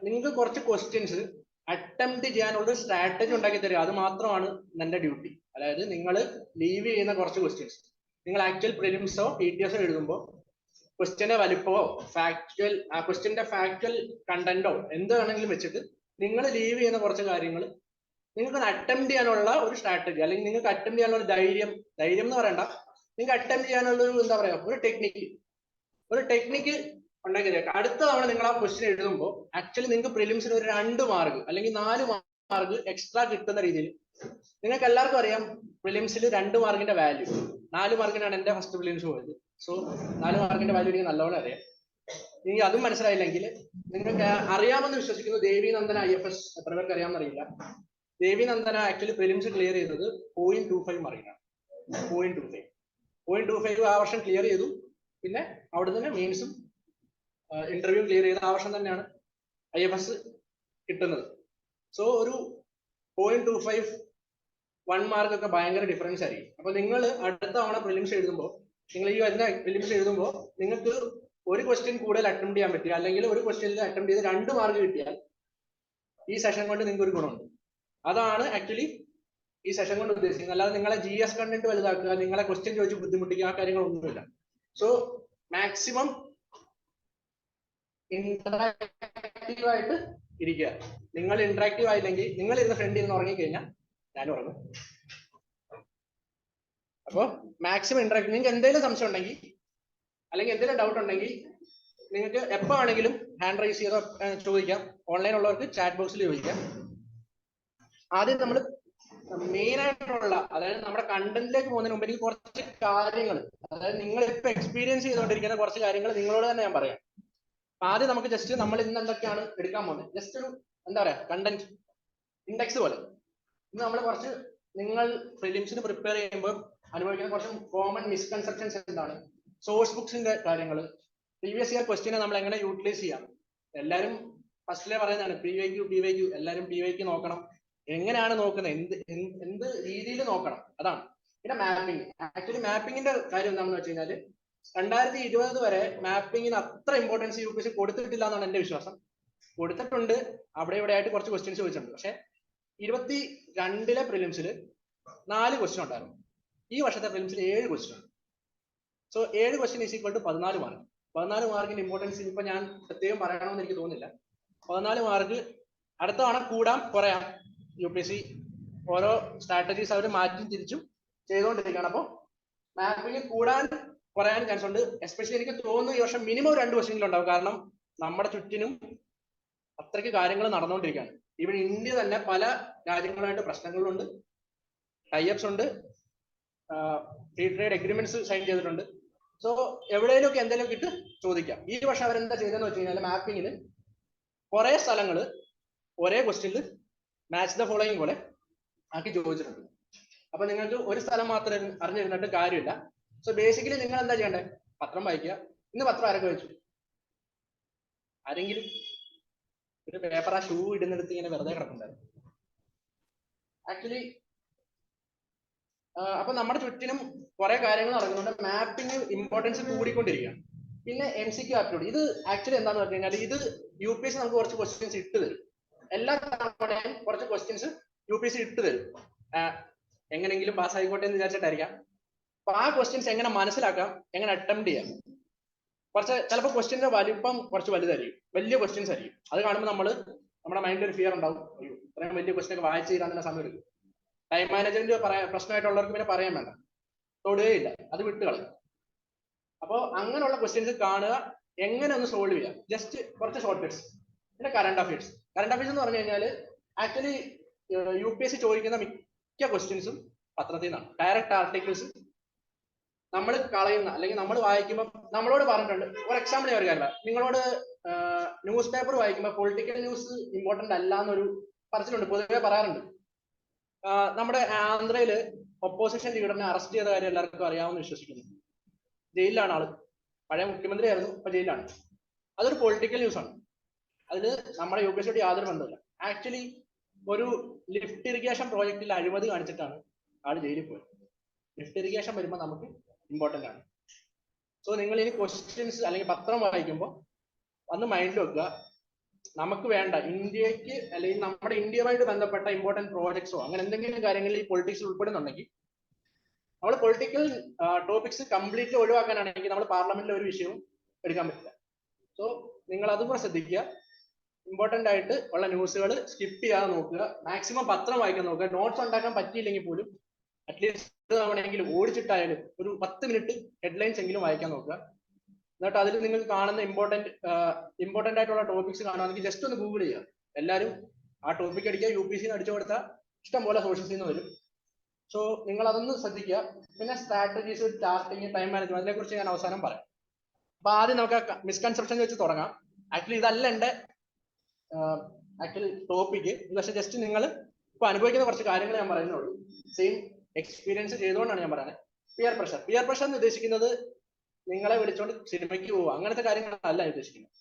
നിങ്ങൾക്ക് കുറച്ച് questions attempt ചെയ്യാനുള്ള സ്ട്രാറ്റജി ഉണ്ടാക്കി തരിക, അത് മാത്രമാണ് എന്റെ ഡ്യൂട്ടി. അതായത് നിങ്ങൾ ലീവ് ചെയ്യുന്ന കുറച്ച് ക്വസ്റ്റ്യൻസ് നിങ്ങൾ ആക്ച്വൽ പ്രിലിംസോ PTSോ എഴുതുമ്പോൾ ക്വസ്റ്റ്യന്റെ വലിപ്പമോ ഫാക്ച്വൽ ആ ക്വസ്റ്റ്യന്റെ ഫാക്ച്വൽ കണ്ടന്റോ എന്ത് വേണമെങ്കിലും വെച്ചിട്ട് നിങ്ങൾ ലീവ് ചെയ്യുന്ന കുറച്ച് കാര്യങ്ങൾ നിങ്ങൾക്ക് അറ്റംപ്റ്റ് ചെയ്യാനുള്ള ഒരു സ്ട്രാറ്റജി, അല്ലെങ്കിൽ നിങ്ങൾക്ക് അറ്റംപ്റ്റ് ചെയ്യാനുള്ള ഒരു ധൈര്യം എന്ന് പറയണ്ട, നിങ്ങൾക്ക് അറ്റംപ്റ്റ് ചെയ്യാനുള്ള ഒരു എന്താ പറയാ ഒരു ടെക്നിക്ക് ഉണ്ടാക്കി തരാം. അടുത്ത തവണ നിങ്ങൾ ആ ക്വസ്റ്റ്യൻ എഴുതുമ്പോൾ ആക്ച്വലി നിങ്ങൾക്ക് പ്രിലിംസിന് ഒരു 2 മാർക്ക് അല്ലെങ്കിൽ 4 മാർക്ക് എക്സ്ട്രാ കിട്ടുന്ന രീതിയിൽ. നിങ്ങൾക്ക് എല്ലാവർക്കും അറിയാം പ്രിലിംസിൽ 2 മാർക്കിന്റെ വാല്യൂ. 4 മാർക്കിനാണ് എന്റെ ഫസ്റ്റ് പ്രിലിംസ് പോയത്. സോ 4 മാർക്കിന്റെ വാല്യൂ എനിക്ക് നല്ലപോലെ അറിയാം. എനിക്ക് അതും മനസ്സിലായില്ലെങ്കിൽ നിങ്ങൾക്ക് അറിയാമെന്ന് വിശ്വസിക്കുന്നു. ദേവി നന്ദന IFS എത്ര പേർക്ക് അറിയാമെന്നറിയില്ല. ദേവി നന്ദന ആക്ച്വലി പ്രിലിംസ് ക്ലിയർ ചെയ്തത് 0.25 മാർക്കിനാണ്. 0.25 ആ വർഷം ക്ലിയർ ചെയ്തു. പിന്നെ അവിടെ തന്നെ മെയിൻസും ഇന്റർവ്യൂ ക്ലിയർ ചെയ്ത ആ വർഷം തന്നെയാണ് IFS കിട്ടുന്നത്. സോ ഒരു 0.25 1 മാർക്ക് ഒക്കെ ഭയങ്കര ഡിഫറൻസ് ആയിരിക്കും. അപ്പൊ നിങ്ങൾ അടുത്ത തവണ പ്രിലിംസ് എഴുതുമ്പോൾ, നിങ്ങൾ ഈ വരുന്ന പ്രിലിംസ് എഴുതുമ്പോൾ നിങ്ങൾക്ക് ഒരു ക്വസ്റ്റ്യൻ കൂടുതൽ അറ്റംപ്റ്റ് ചെയ്യാൻ പറ്റുക, അല്ലെങ്കിൽ ഒരു ക്വസ്റ്റ്യനിൽ അറ്റംപ്റ്റ് ചെയ്ത് 2 മാർക്ക് കിട്ടിയാൽ ഈ സെഷൻ കൊണ്ട് നിങ്ങൾക്ക് ഒരു ഗുണമുണ്ട്. അതാണ് ആക്ച്വലി ഈ സെഷൻ കൊണ്ട് ഉദ്ദേശിക്കുന്നത്. അല്ലാതെ നിങ്ങളെ GS കണ്ടന്റ് വലുതാക്കുക, നിങ്ങളെ ക്വസ്റ്റ്യൻ ചോദിച്ച് ബുദ്ധിമുട്ടിക്കുക, ആ കാര്യങ്ങളൊന്നുമില്ല. സോ മാക്സിമം ഇന്ററാക്റ്റീവ് ആയിട്ട് ഇരിക്കുക. നിങ്ങൾ ഇന്ററാക്റ്റീവ് ആയില്ലെങ്കിൽ നിങ്ങൾ ഇരുന്ന ഫ്രണ്ടിൽ നിന്ന് ഉറങ്ങിക്കഴിഞ്ഞാൽ ഞാനും ഉറങ്ങും. അപ്പോൾ മാക്സിമം ഇന്ററാക്റ്റീവ്. നിങ്ങൾക്ക് എന്തെങ്കിലും സംശയം ഉണ്ടെങ്കിൽ അല്ലെങ്കിൽ എന്തെങ്കിലും ഡൗട്ട് ഉണ്ടെങ്കിൽ നിങ്ങൾക്ക് എപ്പോ ആണെങ്കിലും ഹാൻഡ് റൈസ് ചെയ്തോ ചോദിക്കാം. ഓൺലൈൻ ഉള്ളവർക്ക് ചാറ്റ് ബോക്സിൽ ചോദിക്കാം. ആദ്യം നമ്മൾ മെയിൻ ആയിട്ടുള്ള, അതായത് നമ്മുടെ കണ്ടന്റിലേക്ക് പോകുന്നതിന് മുമ്പ് എനിക്ക് കുറച്ച് കാര്യങ്ങൾ, അതായത് നിങ്ങൾ ഇപ്പൊ എക്സ്പീരിയൻസ് ചെയ്തുകൊണ്ടിരിക്കുന്ന കുറച്ച് കാര്യങ്ങൾ നിങ്ങളോട് തന്നെ ഞാൻ പറയാം. ആദ്യം നമുക്ക് ജസ്റ്റ് നമ്മൾ ഇന്ന് എന്തൊക്കെയാണ് എടുക്കാൻ പോകുന്നത്, ജസ്റ്റ് ഒരു എന്താ പറയാ കണ്ടന്റ് ഇൻഡെക്സ് പോലെ. ഇന്ന് നമ്മൾ കുറച്ച് നിങ്ങൾ പ്രിലിംസിന് പ്രിപ്പയർ ചെയ്യുമ്പോൾ അനുഭവിക്കുന്ന കുറച്ച് കോമൺ മിസ്കൺസെപ്ഷൻസ് എന്താണ്, സോഴ്സ് ബുക്സിന്റെ കാര്യങ്ങൾ, പ്രീവിയസ് ഇയർ ക്വസ്റ്റ്യനെ നമ്മൾ എങ്ങനെ യൂട്ടിലൈസ് ചെയ്യാം. എല്ലാവരും ഫസ്റ്റിലെ പറയുന്നതാണ് PYQ എല്ലാവരും PYQ നോക്കണം. എങ്ങനെയാണ് നോക്കുന്നത്, എന്ത് രീതിയിൽ നോക്കണം, അതാണ്. പിന്നെ മാപ്പിംഗ്. ആക്ച്വലി മാപ്പിംഗിന്റെ കാര്യം എന്താണെന്ന് വെച്ച് കഴിഞ്ഞാൽ 2020 വരെ മാപ്പിങ്ങിന് അത്ര ഇമ്പോർട്ടൻസ് UPSC കൊടുത്തിട്ടില്ല എന്നാണ് എന്റെ വിശ്വാസം. കൊടുത്തിട്ടുണ്ട്, അവിടെ ഇവിടെ ആയിട്ട് കുറച്ച് ക്വസ്റ്റ്യൻസ് ചോദിച്ചിട്ടുണ്ട്. പക്ഷെ 22 പ്രിലിംസിൽ 4 ക്വസ്റ്റ്യൻ ഉണ്ടായിരുന്നു. ഈ വർഷത്തെ പ്രിലിംസിൽ 7 question. So 7 question is equal to 14 mark. 14 മാർക്കിന്റെ ഇമ്പോർട്ടൻസ് ഇപ്പൊ ഞാൻ പ്രത്യേകം പറയണമെന്ന് എനിക്ക് തോന്നുന്നില്ല. 14 മാർക്ക് അടുത്ത തവണ കൂടാം കുറയാം. UPSC ഓരോ സ്ട്രാറ്റജീസ് അവർ മാറ്റി തിരിച്ചും ചെയ്തുകൊണ്ടിരിക്കുകയാണ്. അപ്പോൾ മാപ്പിംഗ് കൂടാൻ പറയാൻ ചാൻസ് ഉണ്ട്. എസ്പെഷ്യലി എനിക്ക് തോന്നുന്നു ഈ വർഷം മിനിമം 2 ക്വസ്റ്റ്യൻ ഉണ്ടാവും. കാരണം നമ്മുടെ ചുറ്റിനും അത്രയ്ക്ക് കാര്യങ്ങൾ നടന്നുകൊണ്ടിരിക്കുകയാണ്. ഇവിടെ ഇന്ത്യ തന്നെ പല രാജ്യങ്ങളുമായിട്ട് പ്രശ്നങ്ങളുണ്ട്, ടൈഅപ്സ് ഉണ്ട്, ഫ്രീ ട്രേഡ് എഗ്രിമെന്റ്സ് സൈൻ ചെയ്തിട്ടുണ്ട്. സോ എവിടെയെങ്കിലും എന്തെങ്കിലും ഇട്ട് ചോദിക്കാം. ഈ വർഷം അവരെന്താ ചെയ്തതെന്ന് വെച്ച് കഴിഞ്ഞാൽ മാപ്പിങ്ങിന് കുറെ സ്ഥലങ്ങൾ ഒരേ ക്വസ്റ്റ്യനിൽ മാച്ച് ദ ഫോളോയിങ് പോലെ ആക്കി ചോദിച്ചിട്ടുണ്ട്. അപ്പൊ നിങ്ങൾക്ക് ഒരു സ്ഥലം മാത്രം അറിഞ്ഞിരുന്നിട്ട് കാര്യമില്ല. സോ ബേസിക്കലി നിങ്ങൾ എന്താ ചെയ്യേണ്ടത്, പത്രം വായിക്കുക. ഇന്ന് പത്രം ആരൊക്കെ വായിച്ചു? ആരെങ്കിലും ഒരു പേപ്പർ ആ ഷൂ ഇടുന്നിടത്ത് ഇങ്ങനെ വെറുതെ കിടക്കുന്നുണ്ടായിരുന്നു. ആക്ച്വലി അപ്പൊ നമ്മുടെ ചുറ്റിനും കുറെ കാര്യങ്ങൾ നടക്കുന്നുണ്ട്. മാപ്പിംഗ് ഇമ്പോർട്ടൻസ് കൂടിക്കൊണ്ടിരിക്കുകയാണ്. പിന്നെ MCQ ആപ്റ്റിറ്റ്യൂഡ്. ഇത് ആക്ച്വലി എന്താണെന്ന് പറഞ്ഞു കഴിഞ്ഞാൽ ഇത് UPSC നമുക്ക് കുറച്ച് ക്വസ്റ്റ്യൻസ് ഇട്ട് തരും. എല്ലാ തവണയും കുറച്ച് ക്വസ്റ്റ്യൻസ് UPSC ഇട്ട് തരും. എങ്ങനെങ്കിലും പാസ് ആയിക്കോട്ടെ എന്ന് വിചാരിച്ചിട്ടായിരിക്കാം. അപ്പൊ ആ ക്വസ്റ്റ്യൻസ് എങ്ങനെ മനസ്സിലാക്കാം, എങ്ങനെ അറ്റംപ്റ്റ് ചെയ്യാം. കുറച്ച് ചിലപ്പോൾ ക്വസ്റ്റ്യന്റെ വലിപ്പം കുറച്ച് വലുതായിരിക്കും, വലിയ ക്വസ്റ്റ്യൻസ് ആയിരിക്കും. അത് കാണുമ്പോൾ നമ്മുടെ മൈൻഡിൽ ഒരു ഫിയർ ഉണ്ടാവും. അയ്യോ ഇത്രയും വലിയ ക്വസ്റ്റ്യൻ ഒക്കെ വായിച്ച് തീരാൻ തന്നെ സമയം എടുക്കും. ടൈം മാനേജ്മെന്റ് പ്രശ്നമായിട്ടുള്ളവർക്ക് പിന്നെ പറയാൻ വേണ്ട, തൊടുകയില്ല, അത് വിട്ട് കളയും. അപ്പോൾ അങ്ങനെയുള്ള ക്വസ്റ്റ്യൻസ് കാണുക, എങ്ങനെ ഒന്ന് സോൾവ് ചെയ്യാം. ജസ്റ്റ് കുറച്ച് ഷോർട്ട് കട്ട്സ്. പിന്നെ കറണ്ട് അഫയേഴ്സ് എന്ന് പറഞ്ഞു കഴിഞ്ഞാൽ ആക്ച്വലി UPSC ചോദിക്കുന്ന മിക്ക ക്വസ്റ്റ്യൻസും പത്രത്തിൽ നിന്നാണ്. ഡയറക്റ്റ് ആർട്ടിക്കിൾസ് നമ്മൾ കളയുന്ന, അല്ലെങ്കിൽ നമ്മൾ വായിക്കുമ്പോൾ നമ്മളോട് പറഞ്ഞിട്ടുണ്ട്. ഫോർ എക്സാമ്പിൾ ഞാൻ ഒരു കാര്യം, നിങ്ങളോട് ന്യൂസ് പേപ്പർ വായിക്കുമ്പോൾ പൊളിറ്റിക്കൽ ന്യൂസ് ഇമ്പോർട്ടന്റ് അല്ല എന്നൊരു പറച്ചിലുണ്ട്, പൊതുവെ പറയാറുണ്ട്. നമ്മുടെ ആന്ധ്രയില് ഒപ്പോസിഷൻ ലീഡറിനെ അറസ്റ്റ് ചെയ്ത കാര്യം എല്ലാവർക്കും അറിയാമെന്ന് വിശ്വസിക്കുന്നു. ജയിലിലാണ് ആള്. പഴയ മുഖ്യമന്ത്രി ആയിരുന്നു, ഇപ്പൊ ജയിലാണ്. അതൊരു പൊളിറ്റിക്കൽ ന്യൂസ് ആണ്. അതിന് നമ്മുടെ UPSC യാതൊരു ബന്ധമില്ല. ആക്ച്വലി ഒരു ലിഫ്റ്റ് ഇറിഗേഷൻ പ്രോജക്റ്റിൽ അഴിമതി കാണിച്ചിട്ടാണ് ആള് ജയിലിൽ പോയത്. ലിഫ്റ്റ് ഇറിഗേഷൻ വരുമ്പോൾ നമുക്ക് ഇമ്പോർട്ടന്റ് ആണ്. സോ നിങ്ങൾ ഇനി ക്വസ്റ്റ്യൻസ് അല്ലെങ്കിൽ പത്രം വായിക്കുമ്പോൾ അന്ന് മൈൻഡിൽ വെക്കുക, നമുക്ക് വേണ്ട ഇന്ത്യക്ക് അല്ലെങ്കിൽ നമ്മുടെ ഇന്ത്യയുമായിട്ട് ബന്ധപ്പെട്ട ഇമ്പോർട്ടന്റ് പ്രോജക്ട്സോ അങ്ങനെ എന്തെങ്കിലും കാര്യങ്ങളിൽ ഈ പൊളിറ്റിക്സ് ഉൾപ്പെടുന്നുണ്ടെങ്കിൽ നമ്മൾ പൊളിറ്റിക്കൽ ടോപ്പിക്സ് കംപ്ലീറ്റ്ലി ഒഴിവാക്കാനാണെങ്കിൽ നമ്മൾ പാർലമെന്റിൽ ഒരു വിഷയവും എടുക്കാൻ പറ്റില്ല. സോ നിങ്ങൾ അതും കൂടെ ശ്രദ്ധിക്കുക. ഇമ്പോർട്ടന്റ് ആയിട്ട് ഉള്ള ന്യൂസുകൾ സ്കിപ്പ് ചെയ്യാതെ നോക്കുക. മാക്സിമം പത്രം വായിക്കാൻ നോക്കുക. നോട്ട്സ് ഉണ്ടാക്കാൻ പറ്റിയില്ലെങ്കിൽ പോലും അറ്റ്ലീസ്റ്റ് തവണയെങ്കിലും ഓടിച്ചിട്ടായാലും ഒരു 10 മിനിറ്റ് ഹെഡ്ലൈൻസ് എങ്കിലും വായിക്കാൻ നോക്കുക. എന്നിട്ട് അതിൽ നിങ്ങൾ കാണുന്ന ഇമ്പോർട്ടന്റ് ആയിട്ടുള്ള ടോപ്പിക്സ് കാണുകയാണെങ്കിൽ ജസ്റ്റ് ഒന്ന് ഗൂഗിൾ ചെയ്യുക. എല്ലാവരും ആ ടോപ്പിക് അടിക്കുക, UPSC അടിച്ചു കൊടുത്താൽ ഇഷ്ടം പോലെ സോഴ്സസിൽ നിന്ന് വരും. സോ നിങ്ങൾ അതൊന്ന് ശ്രദ്ധിക്കുക. പിന്നെ സ്ട്രാറ്റജീസ്, ടാസ്കിങ്, ടൈം മാനേജ്മെന്റ് അതിനെ കുറിച്ച് ഞാൻ അവസാനം പറയാം. അപ്പൊ ആദ്യം നമുക്ക് മിസ്കൺസെപ്ഷൻ വെച്ച് തുടങ്ങാം. ആക്ച്വലി ഇതല്ല എന്റെ ആക്ച്വലി ടോപ്പിക്ക്. പക്ഷെ ജസ്റ്റ് നിങ്ങൾ ഇപ്പൊ അനുഭവിക്കുന്ന കുറച്ച് കാര്യങ്ങൾ ഞാൻ പറയുന്നുള്ളൂ. സെയിം എക്സ്പീരിയൻസ് ചെയ്തുകൊണ്ടാണ് ഞാൻ പറയുന്നത്. പിയർ പ്രഷർ എന്ന് ഉദ്ദേശിക്കുന്നത് നിങ്ങളെ വിളിച്ചുകൊണ്ട് സിനിമയ്ക്ക് പോവുക അങ്ങനത്തെ കാര്യങ്ങളല്ല ഉദ്ദേശിക്കുന്നത്.